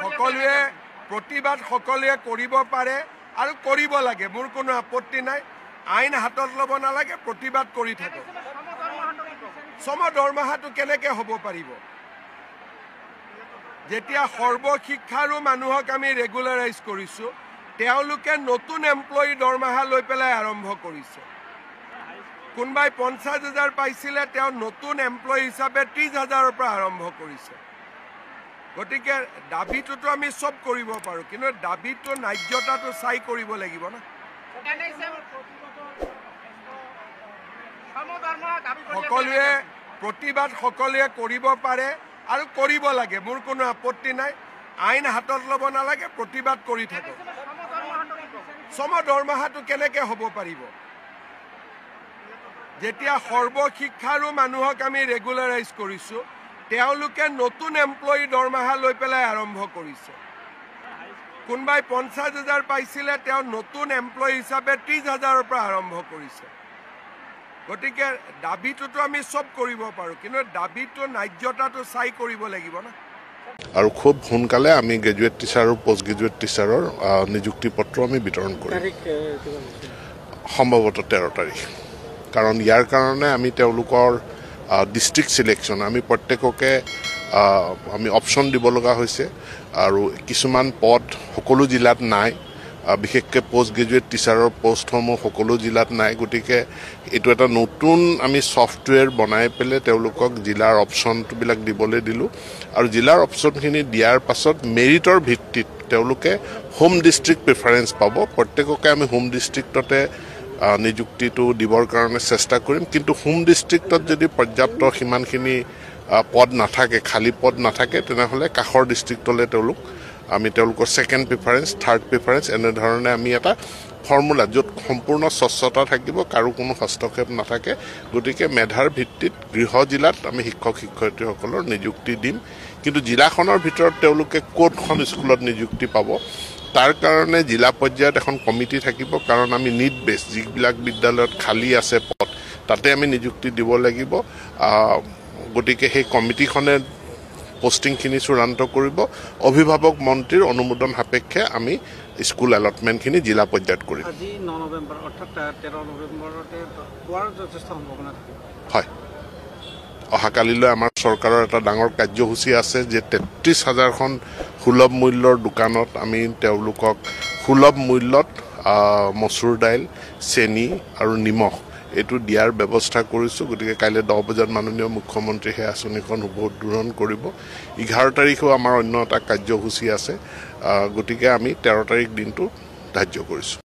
সকলোৱে প্ৰতিবাদ সকলোৱে কৰিব পাৰে আৰু কৰিব লাগে। মোৰ কোনো আপত্তি নাই। আইন হাতত ল'ব নালাগে, প্ৰতিবাদ কৰি থাকক। সম দৰমহাটো কেনেকে হ'ব পাৰিব? যেতিয়া সৰ্বশিক্ষাৰো মানুহক আমি ৰেগুলাৰাইজ কৰিছো, তেওঁলোকে নতুন এমপ্লয়ী দৰমহা লৈ পেলাই আৰম্ভ কৰিছে। কোনোবাই 50,000 পাইছিলে, তেওঁ নতুন এমপ্লয়ী হিচাপে 30,000ৰ পৰা আৰম্ভ কৰিছে। গতিকে দাবীটোতো আমি চব কৰিব পাৰোঁ, কিন্তু দাবীটো ন্যায্যতাটো চাই কৰিব লাগিব না। সকলোৱে প্ৰতিবাদ সকলোৱে কৰিব পাৰে আৰু কৰিব লাগে। মোৰ কোনো আপত্তি নাই। আইন হাতত ল'ব নালাগে, প্ৰতিবাদ কৰি থাকক। সম দৰমহাটো কেনেকে হ'ব পাৰিব? যেতিয়া সৰ্বশিক্ষাৰো মানুহক আমি ৰেগুলাৰাইজ কৰিছো, তেওঁলোকে নতুন এমপ্লয়ী দৰমহা লৈ পেলাই আৰম্ভ কৰিছে। কোনোবাই 50,000 পাইছিলে, তেওঁ নতুন এমপ্লয়ী হিচাপে 30,000ৰ পৰা আৰম্ভ কৰিছে। গতিকে দাবীটোতো আমি চব কৰিব পাৰোঁ, কিন্তু দাবীটো ন্যায্যতাটো চাই কৰিব লাগিব না। আৰু খুব সোনকালে আমি গ্ৰেজুৱেট টিচাৰ আৰু পোষ্ট গ্ৰেজুৱেট টিচাৰৰ নিযুক্তি পত্ৰ আমি বিতৰণ কৰিম, সম্ভৱতঃ 13 তাৰিখ। কাৰণ ইয়াৰ কাৰণে আমি তেওঁলোকৰ ডিষ্ট্ৰিক্ট চিলেকশ্যন আমি প্ৰত্যেককে আমি অপশ্যন দিব লগা হৈছে। আৰু কিছুমান পদ সকলো জিলাত নাই, বিশেষকৈ পোষ্ট গ্ৰেজুৱেট টিচাৰৰ পষ্টসমূহ সকলো জিলাত নাই। গতিকে এইটো এটা নতুন আমি ছফ্টৱেৰ বনাই পেলাই তেওঁলোকক জিলাৰ অপশ্যনবিলাক দিবলৈ দিলোঁ। আৰু জিলাৰ অপশ্যনখিনি দিয়াৰ পাছত মেৰিটৰ ভিত্তিত তেওঁলোকে হোম ডিষ্ট্ৰিক্ট প্ৰিফাৰেঞ্চ পাব। প্ৰত্যেককে আমি হোম ডিষ্ট্ৰিক্টতে নিযুক্তিটো দিবৰ কাৰণে চেষ্টা কৰিম। কিন্তু হোম ডিষ্ট্ৰিক্টত যদি পৰ্যাপ্ত সিমানখিনি পদ নাথাকে, খালী পদ নাথাকে, তেনেহ'লে কাষৰ ডিষ্ট্ৰিক্টলৈ আমি তেওঁলোকৰ ছেকেণ্ড প্ৰিফাৰেঞ্চ, থাৰ্ড প্ৰিফাৰেঞ্চ এনেধৰণে আমি এটা ফৰ্মুলা য'ত সম্পূৰ্ণ স্বচ্ছতা থাকিব, কাৰো কোনো হস্তক্ষেপ নাথাকে। গতিকে মেধাৰ ভিত্তিত গৃহ জিলাত আমি শিক্ষক শিক্ষয়িত্ৰীসকলৰ নিযুক্তি দিম। কিন্তু জিলাখনৰ ভিতৰত তেওঁলোকে ক'তখন স্কুলত নিযুক্তি পাব, তাৰ কাৰণে জিলা পৰ্যায়ত এখন কমিটি থাকিব। কাৰণ আমি নিড বেছ যিবিলাক বিদ্যালয়ত খালী আছে পদ, তাতে আমি নিযুক্তি দিব লাগিব। গতিকে সেই কমিটিখনে পষ্টিংখিনি চূড়ান্ত কৰিব। অভিভাৱক মন্ত্ৰীৰ অনুমোদন সাপেক্ষে আমি স্কুল এলটমেণ্টখিনি জিলা পৰ্যায়ত কৰিম। হয়, অহাকালিলৈ আমাৰ চৰকাৰৰ এটা ডাঙৰ কাৰ্যসূচী আছে যে 33,000খন সুলভ মূল্যৰ দোকানত আমি তেওঁলোকক সুলভ মূল্যত মচুৰ দাইল, চেনি আৰু নিমখ এইটো দিয়াৰ ব্যৱস্থা কৰিছোঁ। গতিকে কাইলৈ 10 বজাত মাননীয় মুখ্যমন্ত্ৰী সেই আঁচনিখন উদ্বোধন কৰিব। 11 তাৰিখেও আমাৰ অন্য এটা কাৰ্যসূচী আছে। গতিকে আমি 13 তাৰিখ দিনটো ধাৰ্য কৰিছোঁ।